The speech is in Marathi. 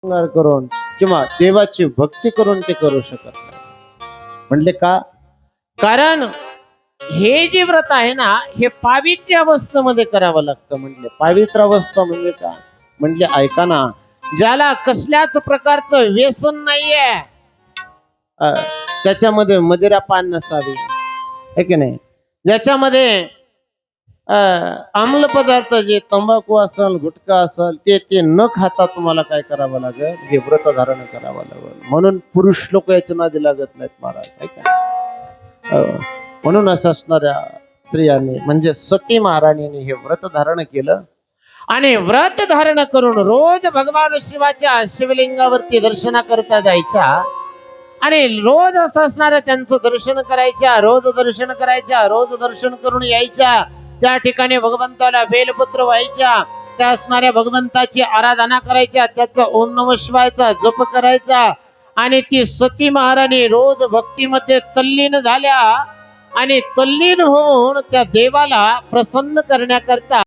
करून किंवा देवाची भक्ती करून ते करू शकत नाही. म्हणले का? कारण हे जे व्रत आहे ना, हे पावित्र्य अवस्थेमध्ये करावं लागतं. म्हणले पावित्र अवस्था म्हणजे काय? म्हणले ऐका ना, ज्याला कसल्याच प्रकारचं व्यसन नाहीये, त्याच्यामध्ये मदिरापान नसावी, है की नाही? ज्याच्यामध्ये आम्ल पदार्थ जे तंबाखू असेल, गुटखा असेल, ते न खाता तुम्हाला काय करावं लागेल? हे व्रत धारण करावं लागेल. म्हणून पुरुष लोक याच्या नादी लागत नाहीत महाराज, है का? म्हणून असं असणाऱ्या स्त्रियांनी म्हणजे सती महाराणीने हे व्रत धारण केलं आणि व्रत धारण करून रोज भगवान शिवाच्या शिवलिंगावरती दर्शनाकरता जायच्या आणि रोज असं असणाऱ्या त्यांचं दर्शन करायच्या, रोज दर्शन करायच्या, रोज दर्शन करून यायच्या. त्या ठिकाणी भगवंताला बेलपत्र व्हायच्या, त्या असणाऱ्या भगवंताची आराधना करायच्या, त्याचा ओम नमः शिवायचा जप करायचा. आणि ती सती महाराणी रोज भक्तीमध्ये तल्लीन झाल्या आणि तल्लीन होऊन त्या देवाला प्रसन्न करण्याकरता